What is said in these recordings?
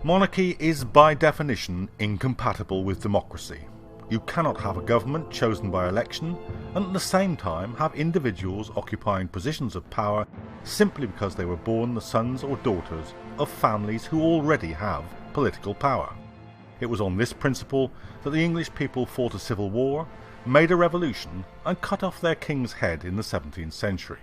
Monarchy is by definition incompatible with democracy. You cannot have a government chosen by election and at the same time have individuals occupying positions of power simply because they were born the sons or daughters of families who already have political power. It was on this principle that the English people fought a civil war, made a revolution and cut off their king's head in the 17th century.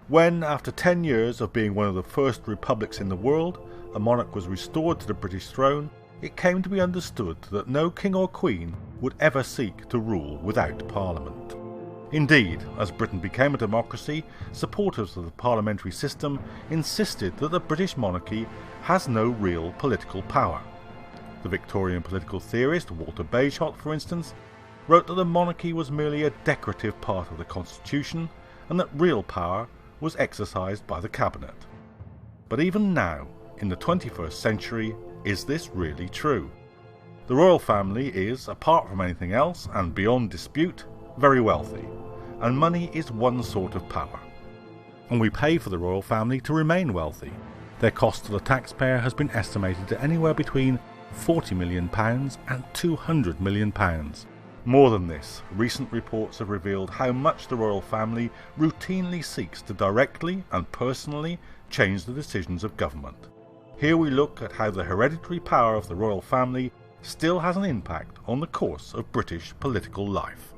When, after 10 years of being one of the first republics in the world, a monarch was restored to the British throne, it came to be understood that no king or queen would ever seek to rule without Parliament. Indeed, as Britain became a democracy, supporters of the parliamentary system insisted that the British monarchy has no real political power. The Victorian political theorist Walter Bagehot, for instance, wrote that the monarchy was merely a decorative part of the constitution and that real power was exercised by the cabinet. But even now, in the 21st century, is this really true? The royal family is, apart from anything else and beyond dispute, very wealthy, and money is one sort of power. And we pay for the royal family to remain wealthy. Their cost to the taxpayer has been estimated at anywhere between £40 million and £200 million. More than this, recent reports have revealed how much the royal family routinely seeks to directly and personally change the decisions of government. Here we look at how the hereditary power of the royal family still has an impact on the course of British political life.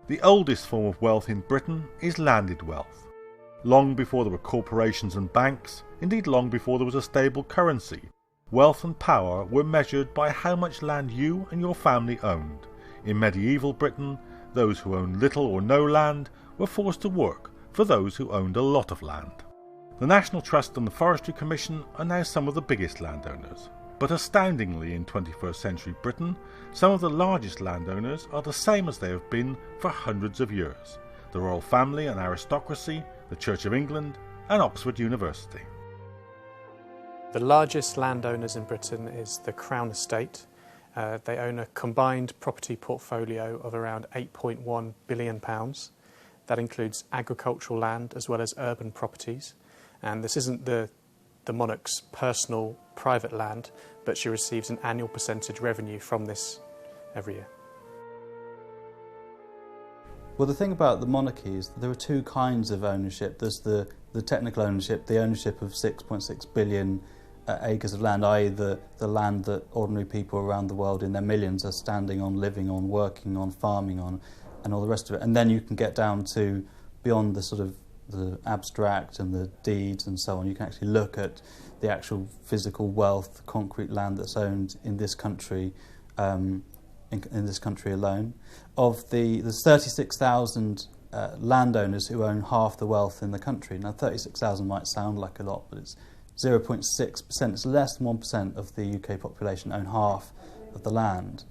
The oldest form of wealth in Britain is landed wealth. Long before there were corporations and banks, indeed long before there was a stable currency, wealth and power were measured by how much land you and your family owned. In medieval Britain, those who owned little or no land were forced to work for those who owned a lot of land. The National Trust and the Forestry Commission are now some of the biggest landowners. But astoundingly, in 21st century Britain, some of the largest landowners are the same as they have been for hundreds of years: the royal family and aristocracy, the Church of England and Oxford University. The largest landowners in Britain is the Crown Estate. They own a combined property portfolio of around £8.1 billion. That includes agricultural land as well as urban properties. And this isn't the monarch's personal private land, but she receives an annual percentage revenue from this every year. Well, the thing about the monarchy is that there are two kinds of ownership. There's the technical ownership, the ownership of 6.6 billion acres of land, i.e. the land that ordinary people around the world in their millions are standing on, living on, working on, farming on, and all the rest of it. And then you can get down to beyond the sort of the abstract and the deeds and so on. You can actually look at the actual physical wealth, concrete land that's owned in this country, in this country alone. Of there's 36,000 landowners who own half the wealth in the country. Now, 36,000 might sound like a lot, but it's 0.6%. It's less than 1% of the UK population own half of the land.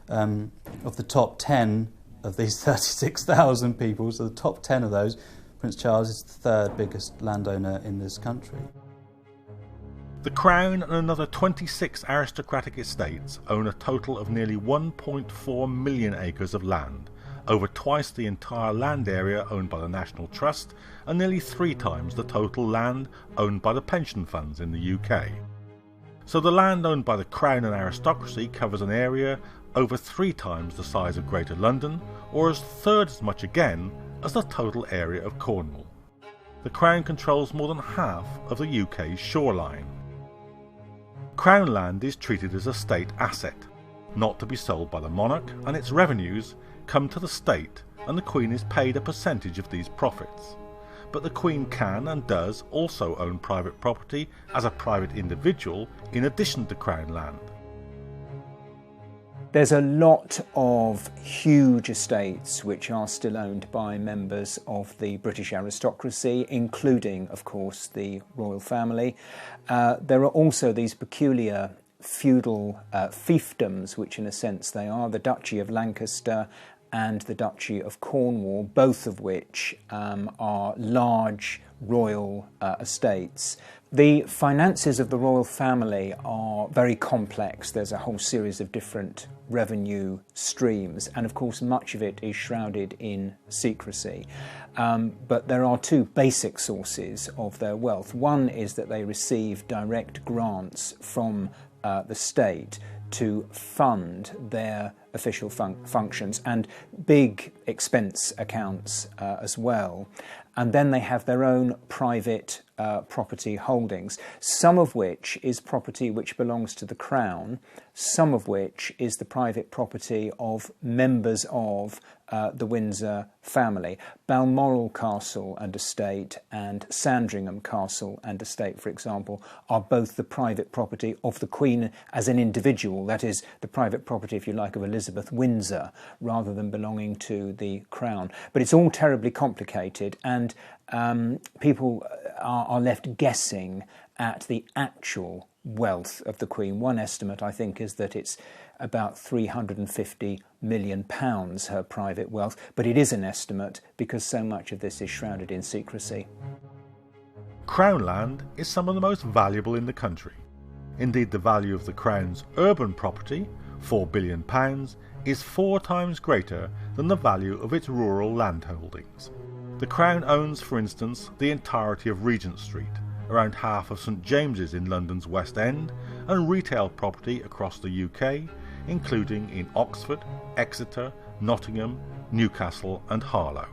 Of the top 10 of these 36,000 people, so the top 10 of those, Prince Charles is the third biggest landowner in this country. The Crown and another 26 aristocratic estates own a total of nearly 1.4 million acres of land, over twice the entire land area owned by the National Trust and nearly 3 times the total land owned by the pension funds in the UK. So the land owned by the Crown and aristocracy covers an area over 3 times the size of Greater London, or as third as much again as the total area of Cornwall. The Crown controls more than half of the UK's shoreline. Crown land is treated as a state asset, not to be sold by the monarch, and its revenues come to the state and the Queen is paid a percentage of these profits. But the Queen can and does also own private property as a private individual in addition to Crown land. There's a lot of huge estates which are still owned by members of the British aristocracy, including, of course, the royal family. There are also these peculiar feudal fiefdoms, which in a sense they are. The Duchy of Lancaster and the Duchy of Cornwall, both of which are large royal estates. The finances of the royal family are very complex. There's a whole series of different revenue streams, and of course much of it is shrouded in secrecy. But there are two basic sources of their wealth. One is that they receive direct grants from the state to fund their official functions and big expense accounts as well. And then they have their own private property holdings, some of which is property which belongs to the Crown, some of which is the private property of members of the Windsor family. Balmoral Castle and Estate and Sandringham Castle and Estate, for example, are both the private property of the Queen as an individual, that is, the private property, if you like, of Elizabeth Windsor, rather than belonging to the Crown. But it's all terribly complicated, and people are left guessing at the actual wealth of the Queen. One estimate, I think, is that it's about £350 million, her private wealth, but it is an estimate because so much of this is shrouded in secrecy. Crown land is some of the most valuable in the country. Indeed, the value of the Crown's urban property, £4 billion, is 4 times greater than the value of its rural landholdings. The Crown owns, for instance, the entirety of Regent Street, around half of St James's in London's West End, and retail property across the UK, including in Oxford, Exeter, Nottingham, Newcastle and Harlow.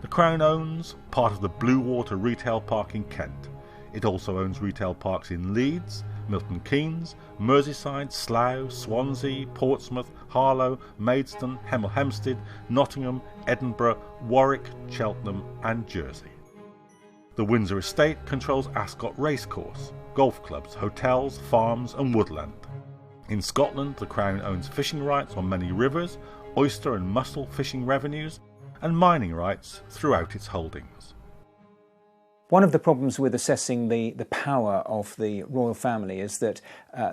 The Crown owns part of the Bluewater Retail Park in Kent. It also owns retail parks in Leeds, Milton Keynes, Merseyside, Slough, Swansea, Portsmouth, Harlow, Maidstone, Hemel Hempstead, Nottingham, Edinburgh, Warwick, Cheltenham and Jersey. The Windsor Estate controls Ascot Racecourse, golf clubs, hotels, farms and woodland. In Scotland, the Crown owns fishing rights on many rivers, oyster and mussel fishing revenues, and mining rights throughout its holdings. One of the problems with assessing the power of the royal family is that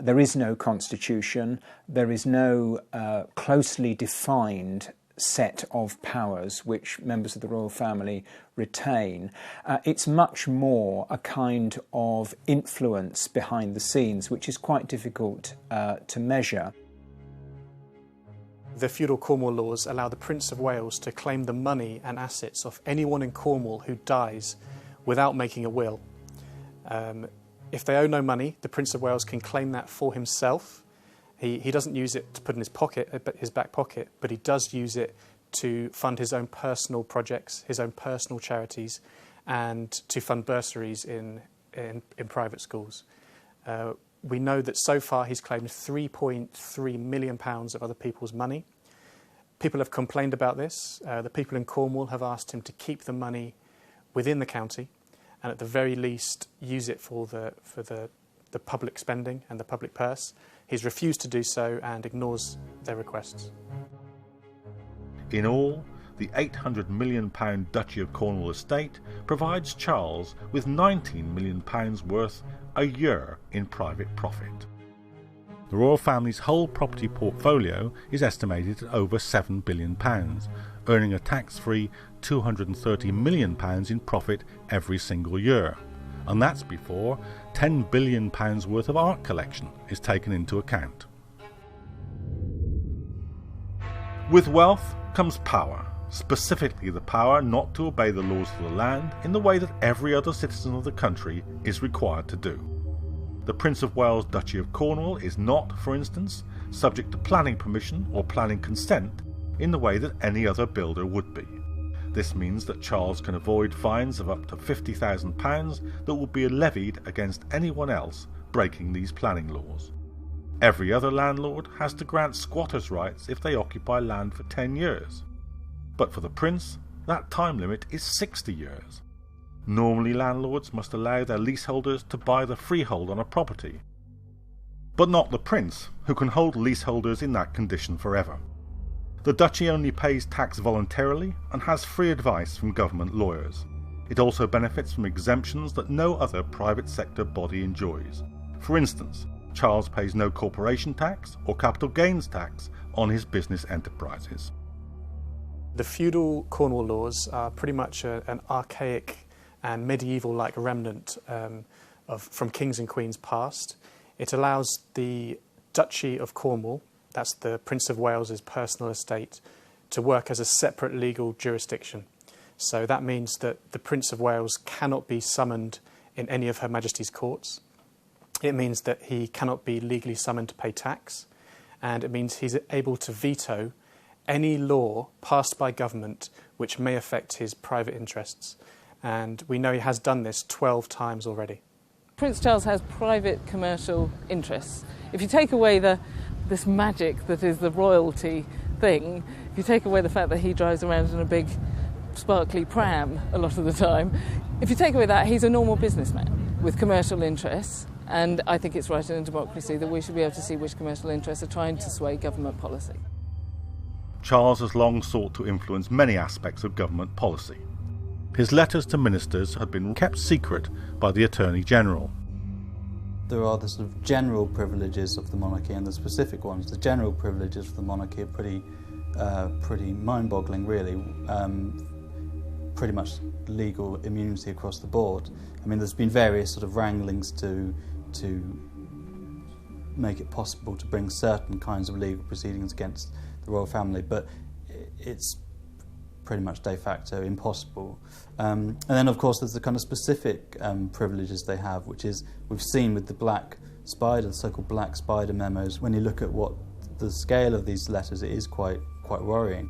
there is no constitution, there is no closely defined set of powers which members of the royal family retain. It's much more a kind of influence behind the scenes, which is quite difficult to measure. The feudal Cornwall laws allow the Prince of Wales to claim the money and assets of anyone in Cornwall who dies without making a will. If they owe no money, the Prince of Wales can claim that for himself. He doesn't use it to put in his back pocket, but he does use it to fund his own personal projects, his own personal charities, and to fund bursaries in private schools. We know that so far he's claimed £3.3 million of other people's money. People have complained about this. The people in Cornwall have asked him to keep the money within the county and at the very least use it for the public spending and the public purse. He's refused to do so and ignores their requests. In all, the £800 million Duchy of Cornwall estate provides Charles with £19 million worth a year in private profit. The royal family's whole property portfolio is estimated at over £7 billion, earning a tax-free £230 million in profit every single year. And that's before £10 billion worth of art collection is taken into account. With wealth comes power, specifically the power not to obey the laws of the land in the way that every other citizen of the country is required to do. The Prince of Wales Duchy of Cornwall is not, for instance, subject to planning permission or planning consent in the way that any other builder would be. This means that Charles can avoid fines of up to £50,000 that will be levied against anyone else breaking these planning laws. Every other landlord has to grant squatters' rights if they occupy land for 10 years. But for the Prince, that time limit is 60 years. Normally landlords must allow their leaseholders to buy the freehold on a property. But not the Prince, who can hold leaseholders in that condition forever. The duchy only pays tax voluntarily and has free advice from government lawyers. It also benefits from exemptions that no other private sector body enjoys. For instance, Charles pays no corporation tax or capital gains tax on his business enterprises. The feudal Cornwall laws are pretty much an archaic and medieval-like remnant from kings and queens past. It allows the Duchy of Cornwall, that's the Prince of Wales's personal estate, to work as a separate legal jurisdiction. So that means that the Prince of Wales cannot be summoned in any of Her Majesty's courts. It means that he cannot be legally summoned to pay tax, and it means he's able to veto any law passed by government which may affect his private interests. And we know he has done this 12 times already. Prince Charles has private commercial interests. If you take away this magic that is the royalty thing, if you take away the fact that he drives around in a big sparkly pram a lot of the time, if you take away that, he's a normal businessman with commercial interests. And I think it's right in a democracy that we should be able to see which commercial interests are trying to sway government policy. Charles has long sought to influence many aspects of government policy. His letters to ministers had been kept secret by the Attorney General. There are the sort of general privileges of the monarchy and the specific ones. The general privileges of the monarchy are pretty mind-boggling, really. Pretty much legal immunity across the board. I mean, there's been various sort of wranglings to make it possible to bring certain kinds of legal proceedings against the royal family, but it's pretty much de facto impossible. And then, of course, there's the kind of specific privileges they have, which is, we've seen with the Black Spider, the so-called Black Spider memos. When you look at what the scale of these letters, it is quite worrying.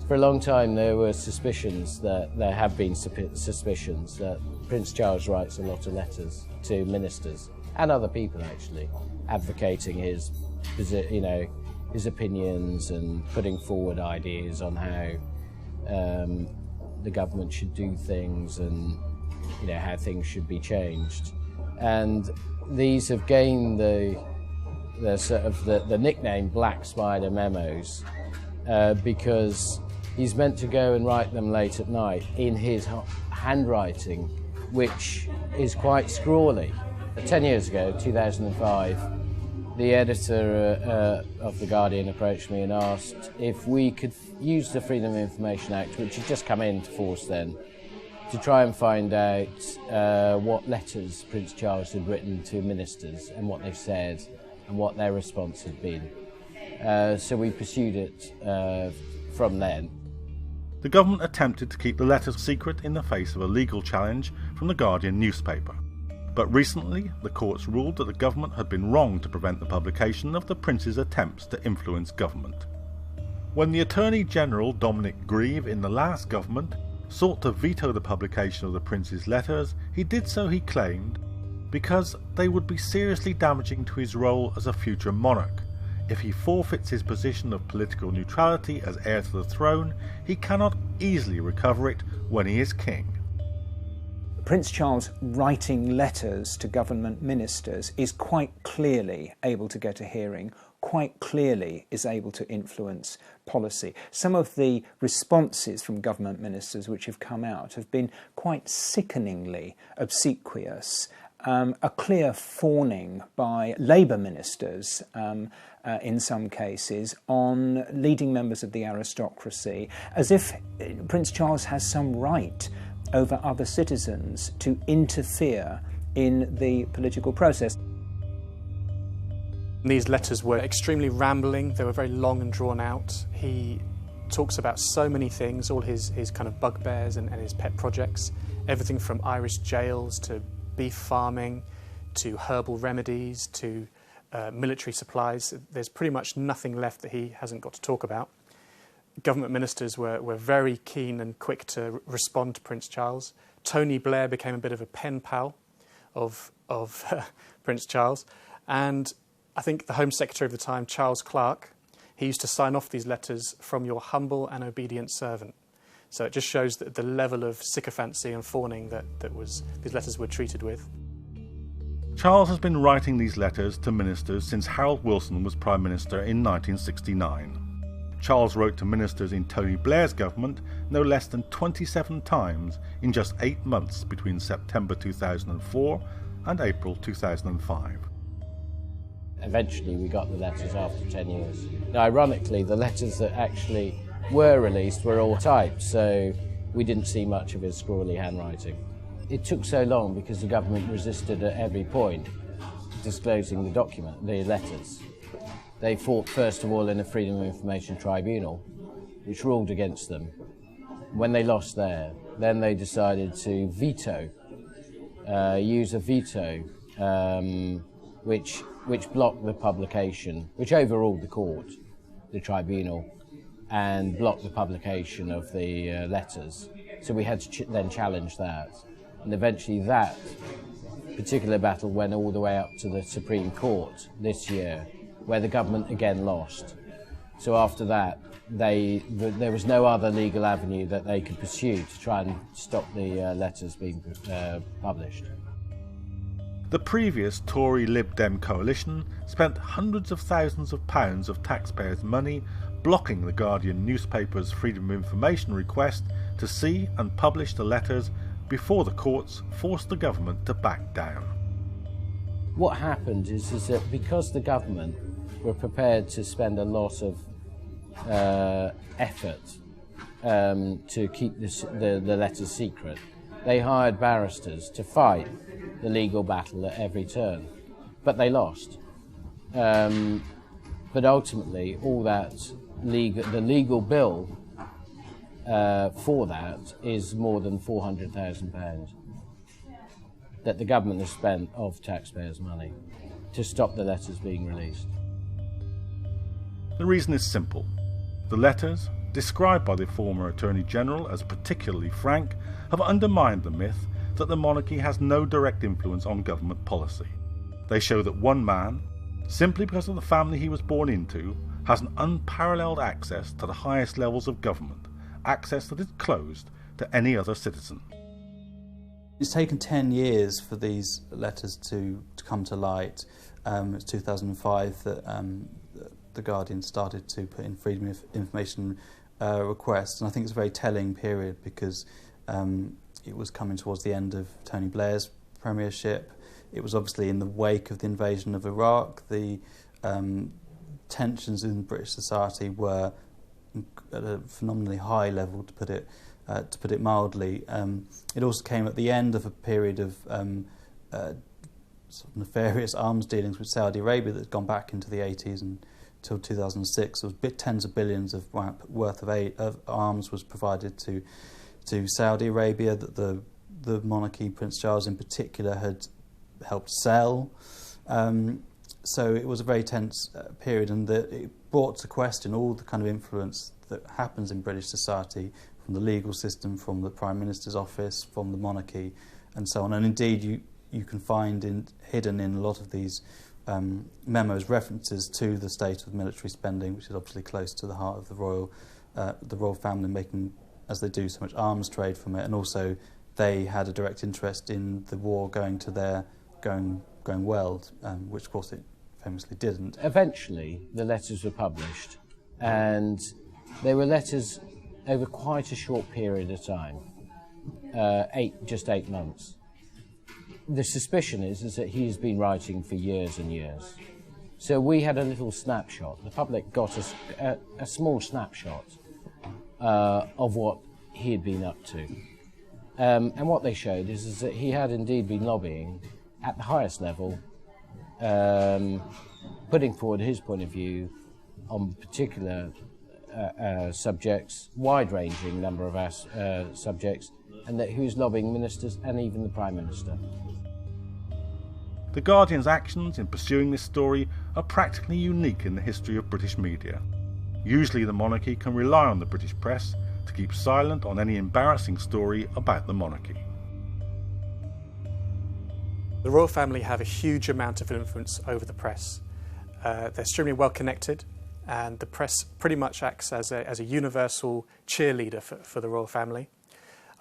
For a long time there were suspicions that there have been suspicions that Prince Charles writes a lot of letters to ministers and other people, actually, advocating his opinions and putting forward ideas on how the government should do things and how things should be changed. And these have gained the nickname Black Spider memos because he's meant to go and write them late at night in his handwriting, which is quite scrawly. 10 years ago, 2005, the editor of The Guardian approached me and asked if we could use the Freedom of Information Act, which had just come into force then, to try and find out what letters Prince Charles had written to ministers and what they've said and what their response had been. So we pursued it from then. The government attempted to keep the letters secret in the face of a legal challenge from the Guardian newspaper. But recently, the courts ruled that the government had been wrong to prevent the publication of the Prince's attempts to influence government. When the Attorney General, Dominic Grieve, in the last government, sought to veto the publication of the Prince's letters, he did so, he claimed, because they would be seriously damaging to his role as a future monarch. If he forfeits his position of political neutrality as heir to the throne, he cannot easily recover it when he is king. Prince Charles writing letters to government ministers is quite clearly able to get a hearing, quite clearly is able to influence policy. Some of the responses from government ministers which have come out have been quite sickeningly obsequious. A clear fawning by Labour ministers in some cases on leading members of the aristocracy, as if Prince Charles has some right over other citizens to interfere in the political process. These letters were extremely rambling, they were very long and drawn out. He talks about so many things, all his kind of bugbears and his pet projects, everything from Irish jails to beef farming to herbal remedies to military supplies. There's pretty much nothing left that he hasn't got to talk about. Government ministers were very keen and quick to respond to Prince Charles. Tony Blair became a bit of a pen pal of Prince Charles. And I think the Home Secretary of the time, Charles Clarke, he used to sign off these letters from your humble and obedient servant. So it just shows that the level of sycophancy and fawning that these letters were treated with. Charles has been writing these letters to ministers since Harold Wilson was Prime Minister in 1969. Charles wrote to ministers in Tony Blair's government no less than 27 times in just 8 months between September 2004 and April 2005. Eventually we got the letters after 10 years. Now, ironically, the letters that actually were released were all typed, so we didn't see much of his scrawly handwriting. It took so long because the government resisted at every point disclosing the letters. They fought first of all in a Freedom of Information Tribunal, which ruled against them. When they lost there, then they decided to use a veto, which blocked the publication, which overruled the court, the tribunal, and blocked the publication of the letters. So we had to then challenge that. And eventually that particular battle went all the way up to the Supreme Court this year, where the government again lost. So after that, there was no other legal avenue that they could pursue to try and stop the letters being published. The previous Tory Lib Dem coalition spent hundreds of thousands of pounds of taxpayers' money blocking the Guardian newspaper's Freedom of Information request to see and publish the letters before the courts forced the government to back down. What happened is that because the government were prepared to spend a lot of effort to keep the letters secret, they hired barristers to fight the legal battle at every turn, but they lost. But ultimately, all that the legal bill for that is more than £400,000 that the government has spent of taxpayers' money to stop the letters being released. The reason is simple. The letters, described by the former Attorney General as particularly frank, have undermined the myth that the monarchy has no direct influence on government policy. They show that one man, simply because of the family he was born into, has an unparalleled access to the highest levels of government, access that is closed to any other citizen. It's taken 10 years for these letters to come to light. It's 2005 that the Guardian started to put in Freedom of Information requests, and I think it's a very telling period because it was coming towards the end of Tony Blair's premiership. It was obviously in the wake of the invasion of Iraq. The tensions in British society were at a phenomenally high level, to put it mildly. It also came at the end of a period of sort of nefarious arms dealings with Saudi Arabia that had gone back into the 80s and until 2006. There was tens of billions of worth of arms was provided to Saudi Arabia that the monarchy, Prince Charles in particular, had helped sell. So it was a very tense period, and it brought to question all the kind of influence that happens in British society, from the legal system, from the Prime Minister's office, from the monarchy, and so on. And indeed, you can find hidden in a lot of these memos references to the state of military spending, which is obviously close to the heart of the royal family, making, as they do, so much arms trade from it, and also they had a direct interest in the war going well, which of course it famously didn't. Eventually, the letters were published, and they were letters over quite a short period of time, just 8 months. The suspicion is that he's been writing for years and years. So we had a little snapshot. The public got a small snapshot of what he had been up to. And what they showed is that he had indeed been lobbying at the highest level, putting forward his point of view on particular subjects, wide-ranging number of subjects, and that he was lobbying ministers and even the Prime Minister. The Guardian's actions in pursuing this story are practically unique in the history of British media. Usually the monarchy can rely on the British press to keep silent on any embarrassing story about the monarchy. The royal family have a huge amount of influence over the press. They're extremely well connected, and the press pretty much acts as a universal cheerleader for the royal family.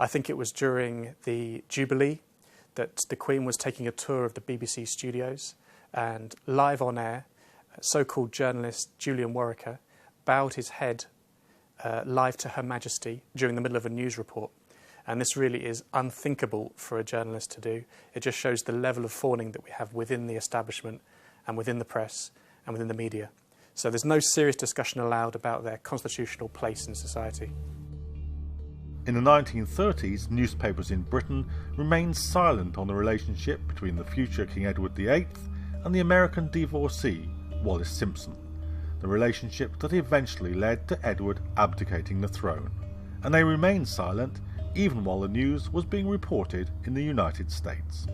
I think it was during the Jubilee that the Queen was taking a tour of the BBC studios, and live on air, so-called journalist Julian Worricker bowed his head live to Her Majesty during the middle of a news report. And this really is unthinkable for a journalist to do. It just shows the level of fawning that we have within the establishment and within the press and within the media. So there's no serious discussion allowed about their constitutional place in society. In the 1930s, newspapers in Britain remained silent on the relationship between the future King Edward VIII and the American divorcee, Wallis Simpson, the relationship that eventually led to Edward abdicating the throne, and they remained silent even while the news was being reported in the United States.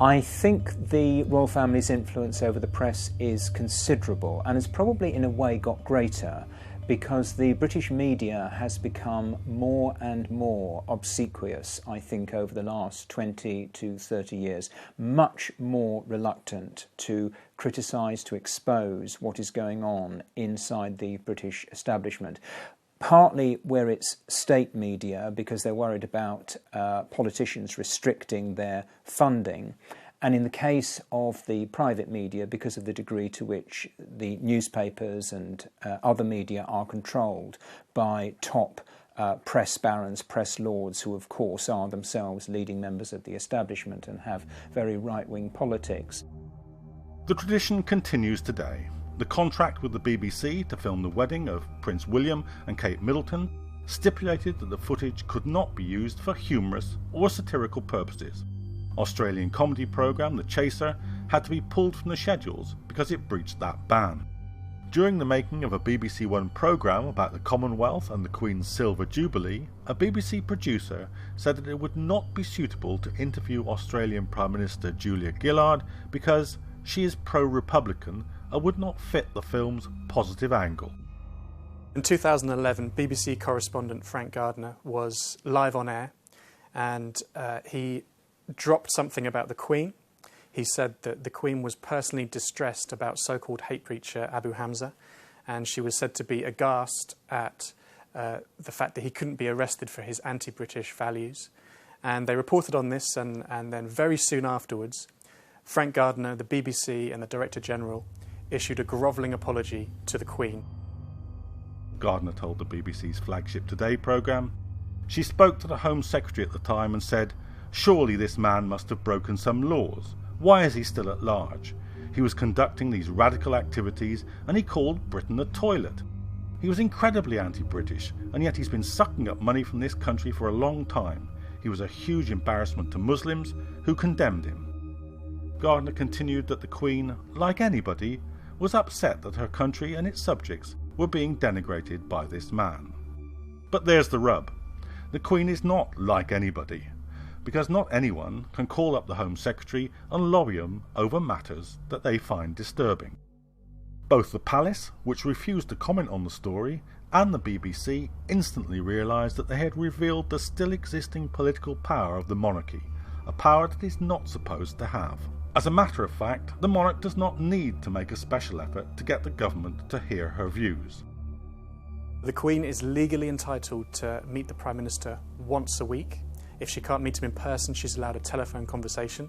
I think the royal family's influence over the press is considerable and has probably in a way got greater because the British media has become more and more obsequious, I think, over the last 20 to 30 years, much more reluctant to criticise, to expose what is going on inside the British establishment. Partly where it's state media, because they're worried about politicians restricting their funding, and in the case of the private media, because of the degree to which the newspapers and other media are controlled by top press barons, press lords, who of course are themselves leading members of the establishment and have very right-wing politics. The tradition continues today. The contract with the BBC to film the wedding of Prince William and Kate Middleton stipulated that the footage could not be used for humorous or satirical purposes. Australian comedy programme The Chaser had to be pulled from the schedules because it breached that ban. During the making of a BBC One programme about the Commonwealth and the Queen's Silver Jubilee, a BBC producer said that it would not be suitable to interview Australian Prime Minister Julia Gillard because she is pro-Republican and would not fit the film's positive angle. In 2011, BBC correspondent Frank Gardner was live on air and he dropped something about the Queen. He said that the Queen was personally distressed about so-called hate preacher Abu Hamza, and she was said to be aghast at the fact that he couldn't be arrested for his anti-British values. And they reported on this, and then very soon afterwards, Frank Gardner, the BBC and the Director General issued a grovelling apology to the Queen. Gardner told the BBC's flagship Today programme, she spoke to the Home Secretary at the time and said, "Surely this man must have broken some laws. Why is he still at large? He was conducting these radical activities and he called Britain a toilet. He was incredibly anti-British, and yet he's been sucking up money from this country for a long time. He was a huge embarrassment to Muslims who condemned him." Gardner continued that the Queen, like anybody, was upset that her country and its subjects were being denigrated by this man. But there's the rub. The Queen is not like anybody, because not anyone can call up the Home Secretary and lobby him over matters that they find disturbing. Both the Palace, which refused to comment on the story, and the BBC instantly realised that they had revealed the still existing political power of the monarchy, a power that is not supposed to have. As a matter of fact, the monarch does not need to make a special effort to get the government to hear her views. The Queen is legally entitled to meet the Prime Minister once a week. If she can't meet him in person, she's allowed a telephone conversation.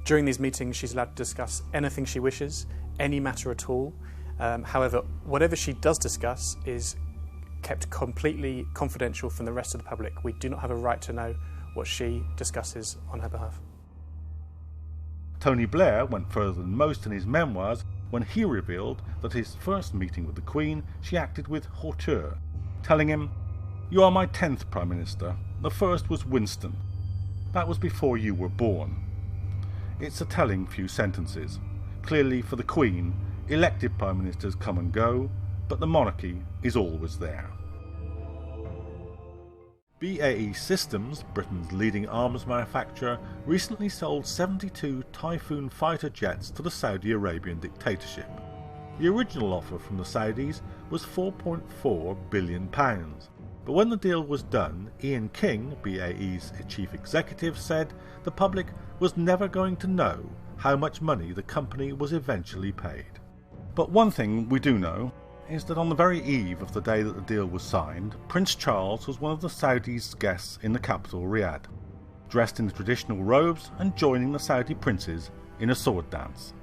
During these meetings, she's allowed to discuss anything she wishes, any matter at all. However, whatever she does discuss is kept completely confidential from the rest of the public. We do not have a right to know what she discusses on her behalf. Tony Blair went further than most in his memoirs when he revealed that his first meeting with the Queen she acted with hauteur, telling him, "You are my 10th Prime Minister. The first was Winston. That was before you were born." It's a telling few sentences. Clearly, for the Queen, elected Prime Ministers come and go, but the monarchy is always there. BAE Systems, Britain's leading arms manufacturer, recently sold 72 Typhoon fighter jets to the Saudi Arabian dictatorship. The original offer from the Saudis was £4.4 billion. But when the deal was done, Ian King, BAE's chief executive, said the public was never going to know how much money the company was eventually paid. But one thing we do know is that on the very eve of the day that the deal was signed, Prince Charles was one of the Saudis' guests in the capital, Riyadh, dressed in the traditional robes and joining the Saudi princes in a sword dance.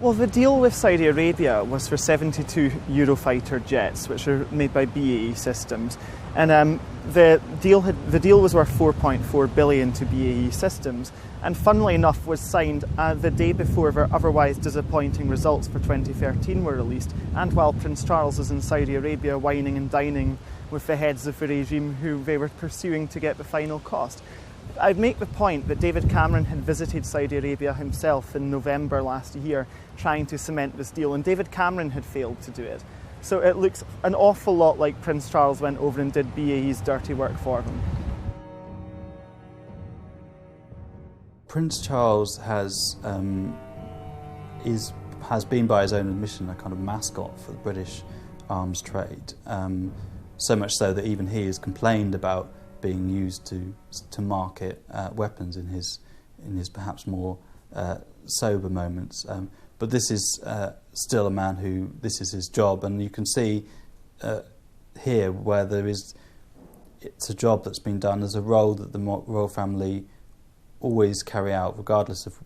Well, the deal with Saudi Arabia was for 72 Eurofighter jets, which are made by BAE Systems, and the deal was worth 4.4 billion to BAE Systems, and funnily enough was signed the day before their otherwise disappointing results for 2013 were released, and while Prince Charles is in Saudi Arabia wining and dining with the heads of the regime who they were pursuing to get the final cost. I'd make the point that David Cameron had visited Saudi Arabia himself in November last year trying to cement this deal, and David Cameron had failed to do it. So it looks an awful lot like Prince Charles went over and did BAE's dirty work for them. Prince Charles has been, by his own admission, a kind of mascot for the British arms trade. So much so that even he has complained about being used to market weapons in his perhaps more sober moments. But this is still a man who, this is his job, and you can see here where it's a job that's been done as a role that the royal family always carry out, regardless of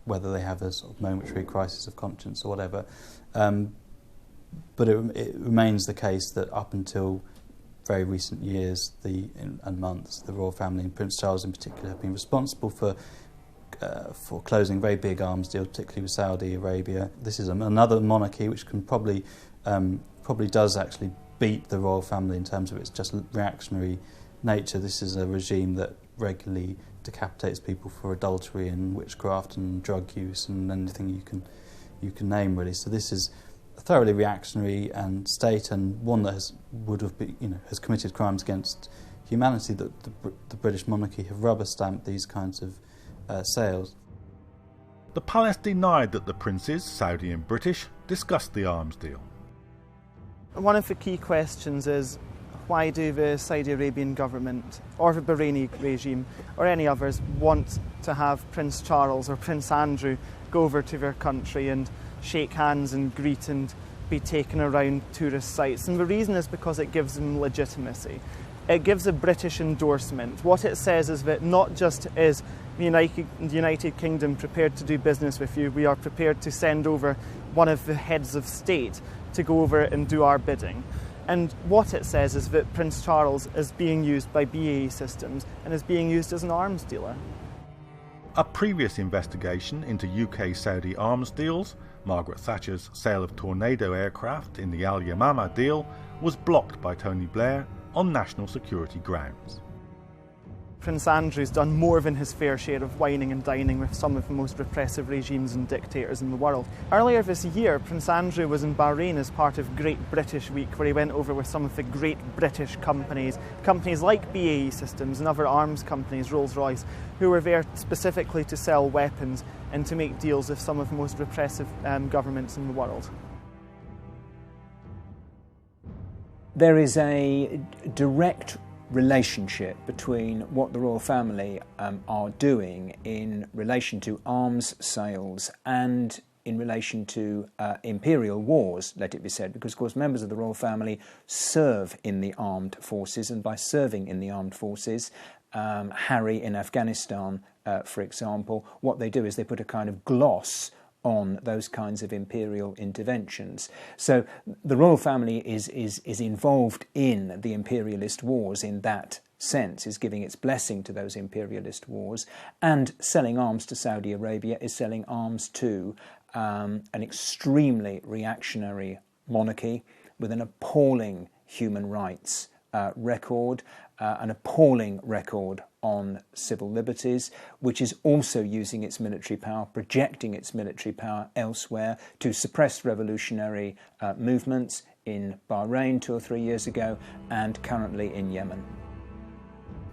whether they have a sort of momentary crisis of conscience or whatever. But it remains the case that up until very recent years and months, the royal family and Prince Charles in particular have been responsible for closing very big arms deals, particularly with Saudi Arabia. This is another monarchy which can probably does actually beat the royal family in terms of its just reactionary nature. This is a regime that regularly decapitates people for adultery and witchcraft and drug use and anything you can name, really. So this is a thoroughly reactionary and state, and one that has committed crimes against humanity. That the British monarchy have rubber-stamped these kinds of sales. The palace denied that the princes, Saudi and British, discussed the arms deal. One of the key questions is, why do the Saudi Arabian government or the Bahraini regime or any others want to have Prince Charles or Prince Andrew go over to their country and shake hands and greet and be taken around tourist sites? And the reason is because it gives them legitimacy. It gives a British endorsement. What it says is that not just is the United Kingdom prepared to do business with you, we are prepared to send over one of the heads of state to go over and do our bidding. And what it says is that Prince Charles is being used by BAE Systems and is being used as an arms dealer. A previous investigation into UK-Saudi arms deals, Margaret Thatcher's sale of Tornado aircraft in the Al Yamama deal, was blocked by Tony Blair on national security grounds. Prince Andrew's done more than his fair share of wining and dining with some of the most repressive regimes and dictators in the world. Earlier this year, Prince Andrew was in Bahrain as part of Great British Week, where he went over with some of the great British companies like BAE Systems and other arms companies, Rolls-Royce, who were there specifically to sell weapons and to make deals with some of the most repressive governments in the world. There is a direct relationship between what the royal family are doing in relation to arms sales and in relation to imperial wars, let it be said, because of course members of the royal family serve in the armed forces, and by serving in the armed forces, Harry in Afghanistan, for example, what they do is they put a kind of gloss on those kinds of imperial interventions. So the royal family is involved in the imperialist wars in that sense, is giving its blessing to those imperialist wars, and selling arms to Saudi Arabia is selling arms to an extremely reactionary monarchy with an appalling human rights record, an appalling record on civil liberties, which is also using its military power, projecting its military power elsewhere to suppress revolutionary movements in Bahrain 2 or 3 years ago and currently in Yemen.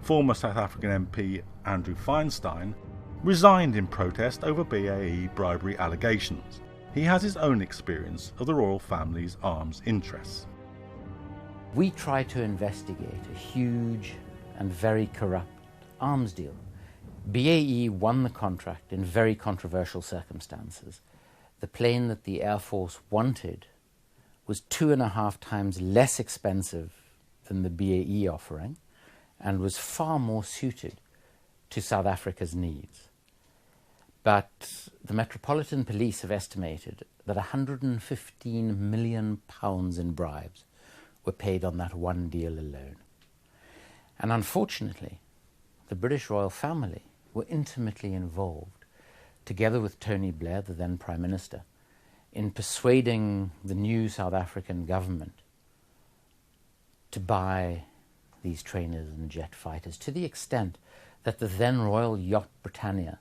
Former South African MP Andrew Feinstein resigned in protest over BAE bribery allegations. He has his own experience of the royal family's arms interests. We try to investigate a huge and very corrupt arms deal. BAE won the contract in very controversial circumstances. The plane that the Air Force wanted was 2.5 times less expensive than the BAE offering and was far more suited to South Africa's needs. But the Metropolitan Police have estimated that £115 million in bribes were paid on that one deal alone. And unfortunately, the British royal family were intimately involved, together with Tony Blair, the then Prime Minister, in persuading the new South African government to buy these trainers and jet fighters, to the extent that the then royal yacht Britannia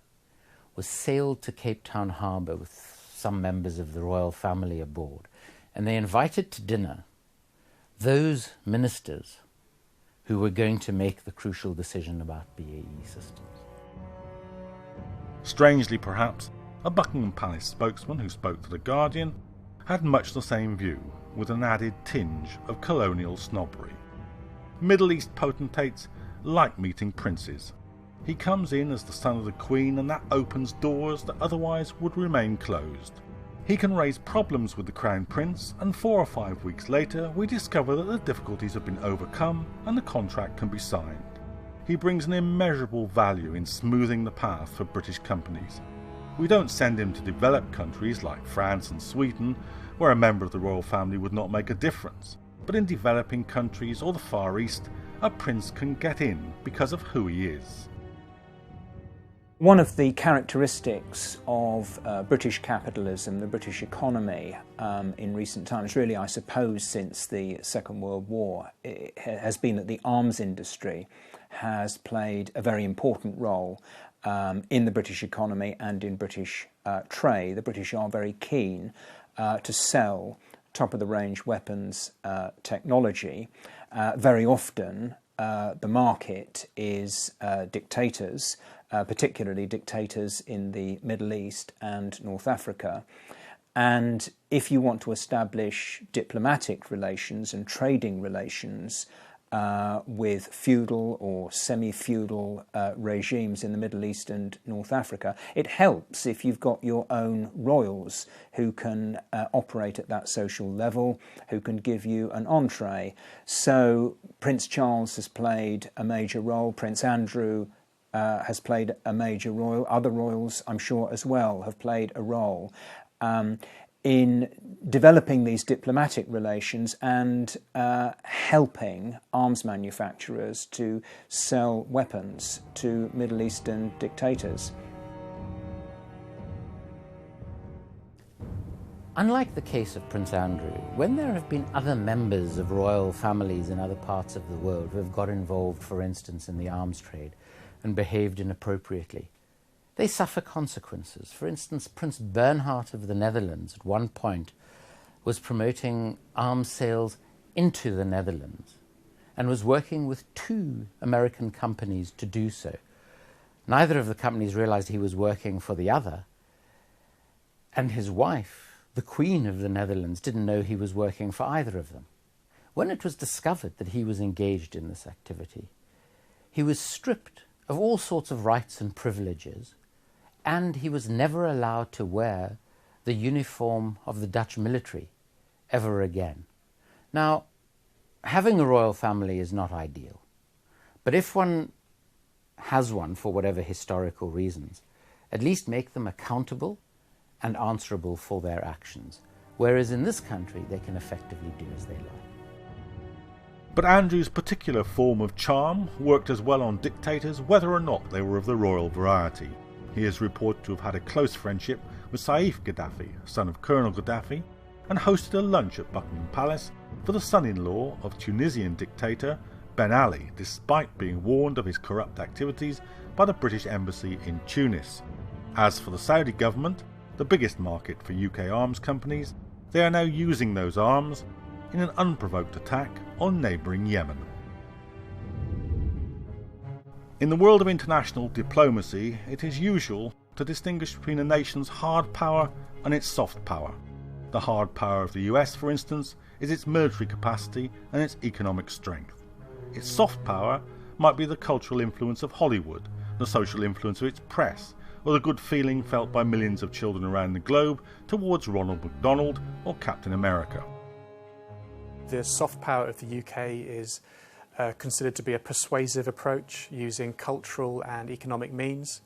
was sailed to Cape Town harbour with some members of the royal family aboard, and they invited to dinner those ministers who were going to make the crucial decision about BAE systems. Strangely perhaps, a Buckingham Palace spokesman who spoke to The Guardian had much the same view, with an added tinge of colonial snobbery. Middle East potentates like meeting princes. He comes in as the son of the Queen, and that opens doors that otherwise would remain closed. He can raise problems with the Crown Prince, and 4 or 5 weeks later we discover that the difficulties have been overcome and the contract can be signed. He brings an immeasurable value in smoothing the path for British companies. We don't send him to developed countries like France and Sweden, where a member of the royal family would not make a difference. But in developing countries or the Far East, a prince can get in because of who he is. One of the characteristics of British capitalism, the British economy, in recent times, really I suppose since the Second World War, has been that the arms industry has played a very important role in the British economy and in British trade. The British are very keen to sell top-of-the-range weapons technology. Very often the market is dictators, particularly dictators in the Middle East and North Africa. And if you want to establish diplomatic relations and trading relations with feudal or semi-feudal regimes in the Middle East and North Africa, it helps if you've got your own royals who can operate at that social level, who can give you an entree. So Prince Charles has played a major role, Prince Andrew has played a major role, other royals I'm sure as well have played a role in developing these diplomatic relations and helping arms manufacturers to sell weapons to Middle Eastern dictators. Unlike the case of Prince Andrew, when there have been other members of royal families in other parts of the world who have got involved, for instance, in the arms trade and behaved inappropriately, they suffer consequences. For instance, Prince Bernhard of the Netherlands at one point was promoting arms sales into the Netherlands and was working with 2 American companies to do so. Neither of the companies realized he was working for the other, and his wife, the Queen of the Netherlands, didn't know he was working for either of them. When it was discovered that he was engaged in this activity, he was stripped of all sorts of rights and privileges, and he was never allowed to wear the uniform of the Dutch military ever again. Now, having a royal family is not ideal, but if one has one for whatever historical reasons, at least make them accountable and answerable for their actions, whereas in this country they can effectively do as they like. But Andrew's particular form of charm worked as well on dictators whether or not they were of the royal variety. He is reported to have had a close friendship with Saif Gaddafi, son of Colonel Gaddafi, and hosted a lunch at Buckingham Palace for the son-in-law of Tunisian dictator Ben Ali, despite being warned of his corrupt activities by the British Embassy in Tunis. As for the Saudi government, the biggest market for UK arms companies, they are now using those arms in an unprovoked attack on neighbouring Yemen. In the world of international diplomacy, it is usual to distinguish between a nation's hard power and its soft power. The hard power of the US, for instance, is its military capacity and its economic strength. Its soft power might be the cultural influence of Hollywood, the social influence of its press, or the good feeling felt by millions of children around the globe towards Ronald McDonald or Captain America. The soft power of the UK is considered to be a persuasive approach using cultural and economic means.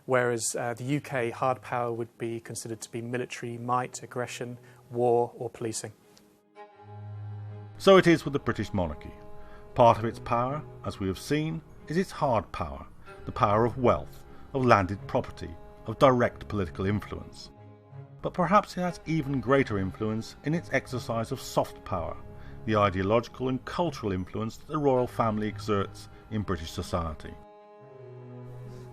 whereas the UK hard power would be considered to be military might, aggression, war or policing. So it is with the British monarchy. Part of its power, as we have seen, is its hard power, the power of wealth, of landed property, of direct political influence. But perhaps it has even greater influence in its exercise of soft power, the ideological and cultural influence that the royal family exerts in British society.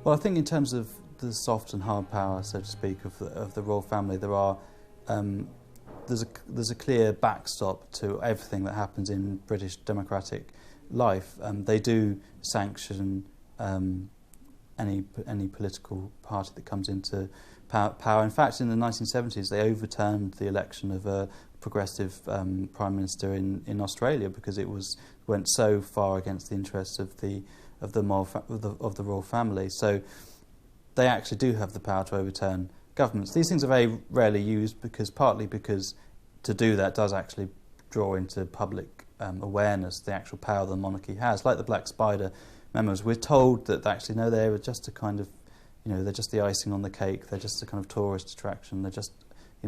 Well, I think in terms of the soft and hard power, so to speak, of the royal family, there's a clear backstop to everything that happens in British democratic life. They do sanction any political party that comes into power. In fact, in the 1970s, they overturned the election of a progressive prime minister in Australia because it went so far against the interests of the royal family. So they actually do have the power to overturn governments. These things are very rarely used partly because to do that does actually draw into public awareness the actual power the monarchy has. Like the Black Spider memos, we're told that actually no, they're just a kind of, they're just the icing on the cake. They're just a kind of tourist attraction. They're just,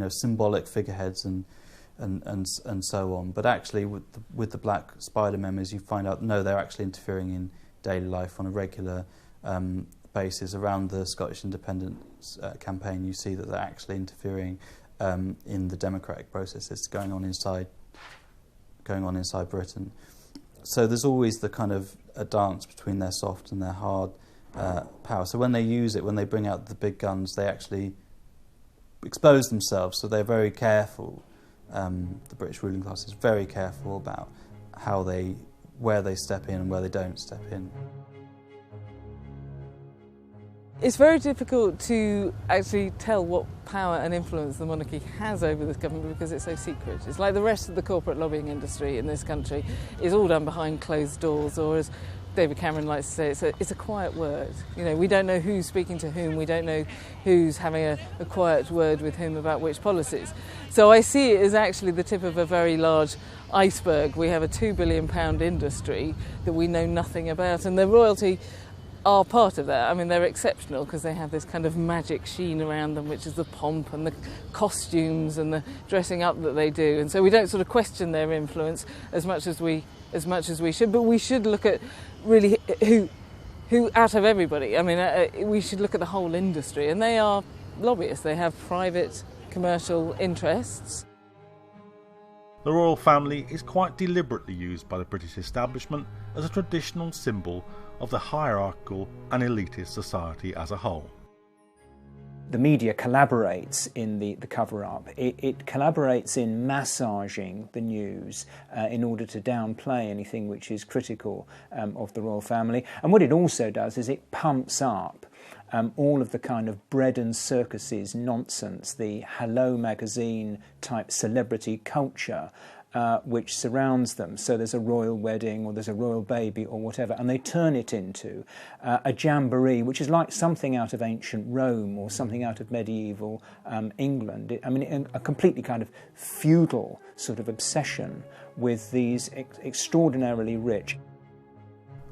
symbolic figureheads and so on. But actually, with the Black Spider memos, you find out no, they're actually interfering in daily life on a regular basis. Around the Scottish independence campaign, you see that they're actually interfering in the democratic processes going on inside Britain. So there's always the kind of a dance between their soft and their hard power. So when they use it, when they bring out the big guns, they actually expose themselves. So they're very careful. The British ruling class is very careful about where they step in and where they don't step in. It's very difficult to actually tell what power and influence the monarchy has over this government because it's so secret. It's like the rest of the corporate lobbying industry in this country is all done behind closed doors, or as David Cameron likes to say, it's a quiet word. We don't know who's speaking to whom, we don't know who's having a quiet word with whom about which policies. So I see it as actually the tip of a very large iceberg. We have a £2 billion industry that we know nothing about, and the royalty are part of that. I mean, they're exceptional because they have this kind of magic sheen around them, which is the pomp and the costumes and the dressing up that they do. And so we don't sort of question their influence as much as we should. But we should look at really who out of everybody. I mean, we should look at the whole industry, and they are lobbyists. They have private commercial interests. The royal family is quite deliberately used by the British establishment as a traditional symbol of the hierarchical and elitist society as a whole. The media collaborates in the cover-up. It collaborates in massaging the news in order to downplay anything which is critical of the royal family. And what it also does is it pumps up all of the kind of bread and circuses nonsense, the Hello magazine type celebrity culture which surrounds them. So there's a royal wedding or there's a royal baby or whatever, and they turn it into a jamboree, which is like something out of ancient Rome or something out of medieval England. A completely kind of feudal sort of obsession with these extraordinarily rich.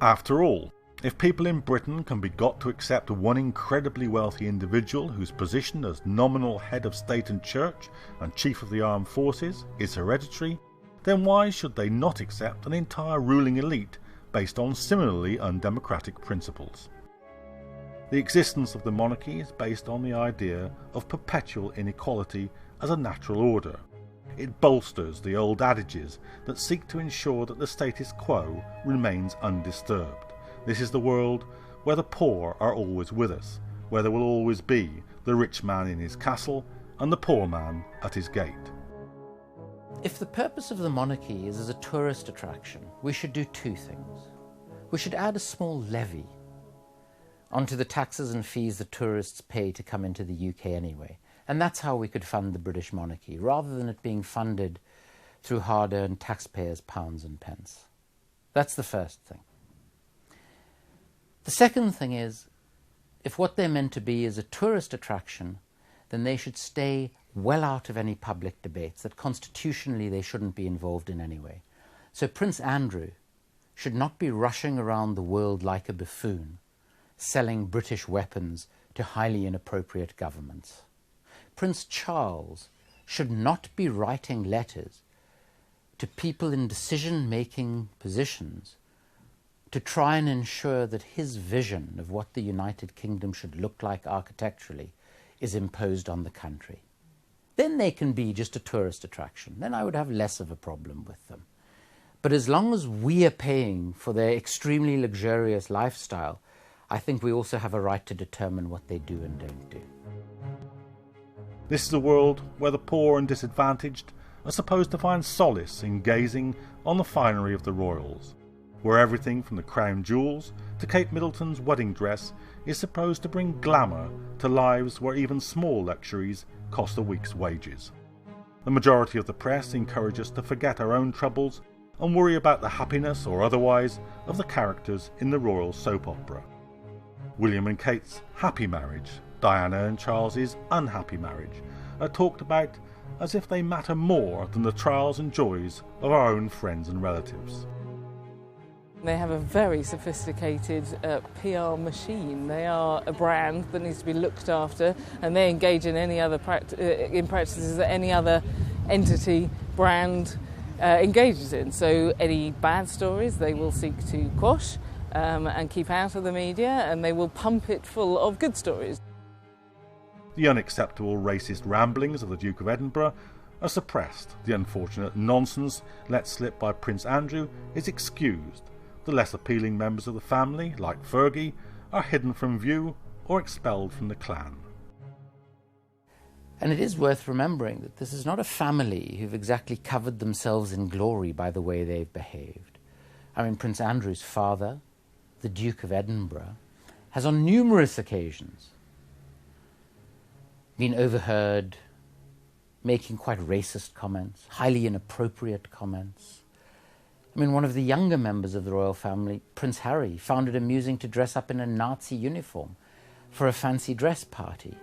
After all, if people in Britain can be got to accept one incredibly wealthy individual whose position as nominal head of state and church and chief of the armed forces is hereditary, then why should they not accept an entire ruling elite based on similarly undemocratic principles? The existence of the monarchy is based on the idea of perpetual inequality as a natural order. It bolsters the old adages that seek to ensure that the status quo remains undisturbed. This is the world where the poor are always with us, where there will always be the rich man in his castle and the poor man at his gate. If the purpose of the monarchy is as a tourist attraction, we should do two things. We should add a small levy onto the taxes and fees that tourists pay to come into the UK anyway. And that's how we could fund the British monarchy, rather than it being funded through hard-earned taxpayers' pounds and pence. That's the first thing. The second thing is, if what they're meant to be is a tourist attraction, then they should stay well out of any public debates that constitutionally they shouldn't be involved in anyway. So Prince Andrew should not be rushing around the world like a buffoon, selling British weapons to to highly inappropriate governments. Prince Charles should not be writing letters to people in decision-making positions to try and ensure that his vision of what the United Kingdom should look like architecturally is imposed on the country. Then they can be just a tourist attraction. Then I would have less of a problem with them. But as long as we are paying for their extremely luxurious lifestyle, I think we also have a right to determine what they do and don't do. This is a world where the poor and disadvantaged are supposed to find solace in gazing on the finery of the royals, where everything from the crown jewels to Kate Middleton's wedding dress is supposed to bring glamour to lives where even small luxuries cost a week's wages. The majority of the press encourage us to forget our own troubles and worry about the happiness or otherwise of the characters in the royal soap opera. William and Kate's happy marriage, Diana and Charles's unhappy marriage, are talked about as if they matter more than the trials and joys of our own friends and relatives. They have a very sophisticated PR machine. They are a brand that needs to be looked after, and they engage in any other practices that any other entity, brand engages in. So any bad stories they will seek to quash and keep out of the media, and they will pump it full of good stories. The unacceptable racist ramblings of the Duke of Edinburgh are suppressed. The unfortunate nonsense let slip by Prince Andrew is excused. The less appealing members of the family, like Fergie, are hidden from view or expelled from the clan. And it is worth remembering that this is not a family who've exactly covered themselves in glory by the way they've behaved. I mean, Prince Andrew's father, the Duke of Edinburgh, has on numerous occasions been overheard making quite racist comments, highly inappropriate comments. I mean, one of the younger members of the royal family, Prince Harry, found it amusing to dress up in a Nazi uniform for a fancy dress party.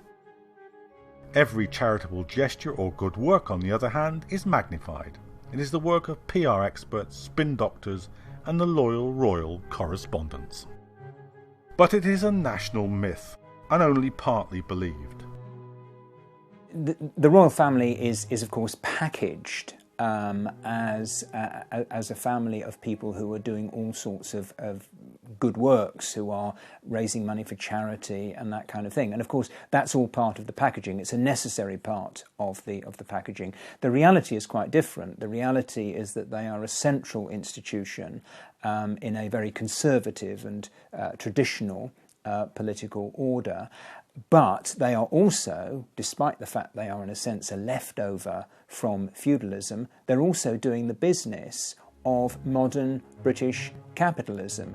Every charitable gesture or good work, on the other hand, is magnified. It is the work of PR experts, spin doctors, and the loyal royal correspondents. But it is a national myth, and only partly believed. The royal family is of course packaged as a family of people who are doing all sorts of good works, who are raising money for charity and that kind of thing. And of course, that's all part of the packaging. It's a necessary part of the packaging. The reality is quite different. The reality is that they are a central institution in a very conservative and traditional political order. But they are also, despite the fact they are in a sense a leftover from feudalism, they're also doing the business of modern British capitalism.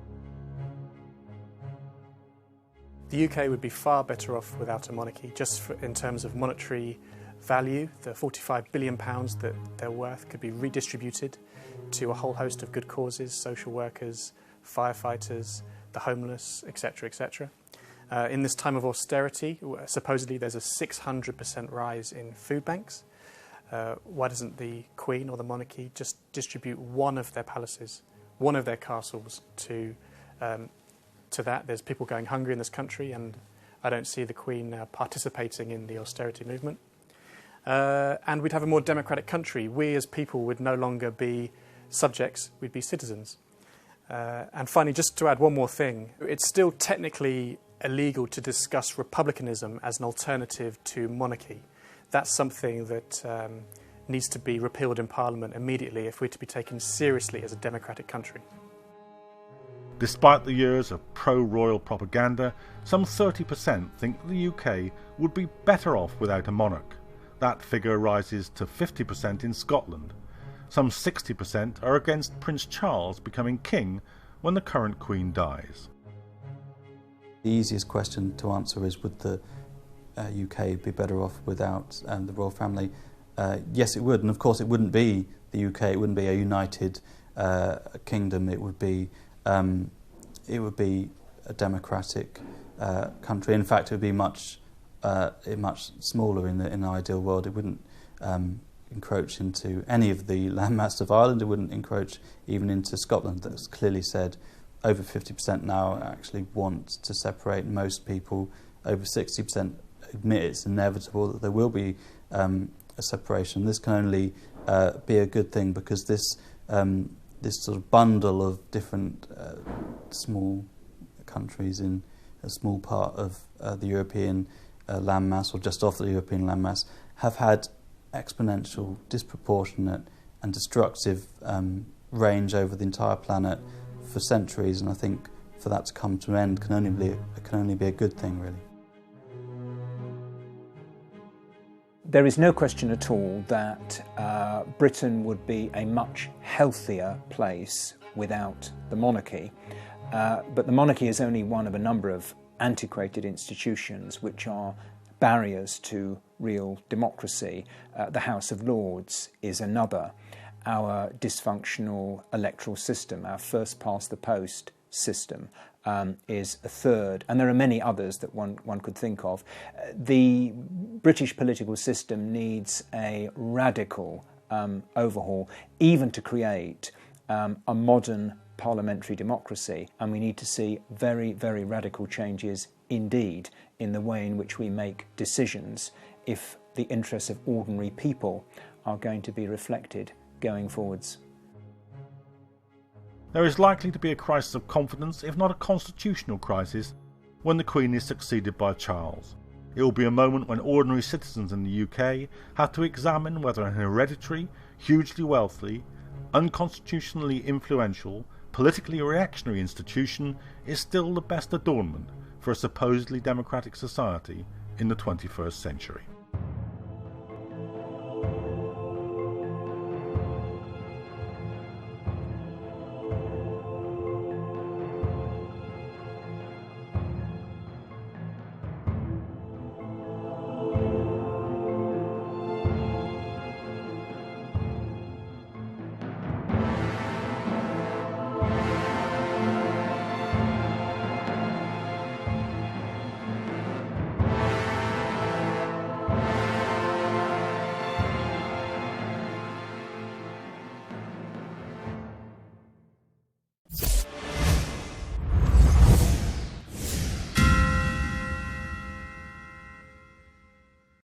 The UK would be far better off without a monarchy, just in terms of monetary value. The £45 billion that they're worth could be redistributed to a whole host of good causes, social workers, firefighters, the homeless, etc., etc. In this time of austerity, supposedly there's a 600% rise in food banks. Why doesn't the Queen or the monarchy just distribute one of their palaces, one of their castles to that? There's people going hungry in this country, and I don't see the Queen participating in the austerity movement. And we'd have a more democratic country. We as people would no longer be subjects, we'd be citizens. And finally, just to add one more thing, it's still technically illegal to discuss republicanism as an alternative to monarchy. That's something that needs to be repealed in Parliament immediately if we're to be taken seriously as a democratic country. Despite the years of pro-royal propaganda, some 30% think the UK would be better off without a monarch. That figure rises to 50% in Scotland. Some 60% are against Prince Charles becoming king when the current Queen dies. The easiest question to answer is, would the UK be better off without the royal family? Yes, it would, and of course it wouldn't be the UK. It wouldn't be a united kingdom. It would be a democratic country. In fact, it would be much smaller in an ideal world. It wouldn't encroach into any of the landmass of Ireland. It wouldn't encroach even into Scotland. That's clearly said. Over 50% now actually want to separate. Most people over 60% admit it's inevitable that there will be a separation. This can only be a good thing, because this sort of bundle of different small countries in a small part of the European landmass, or just off the European landmass, have had exponential, disproportionate and destructive range over the entire planet for centuries, and I think for that to come to an end can only be a good thing, really. There is no question at all that Britain would be a much healthier place without the monarchy, but the monarchy is only one of a number of antiquated institutions which are barriers to real democracy. The House of Lords is another. Our dysfunctional electoral system, our first-past-the-post system, is a third, and there are many others that one could think of. The British political system needs a radical overhaul, even to create a modern parliamentary democracy, and we need to see very, very radical changes indeed in the way in which we make decisions if the interests of ordinary people are going to be reflected going forwards. There is likely to be a crisis of confidence, if not a constitutional crisis, when the Queen is succeeded by Charles. It will be a moment when ordinary citizens in the UK have to examine whether an hereditary, hugely wealthy, unconstitutionally influential, politically reactionary institution is still the best adornment for a supposedly democratic society in the 21st century.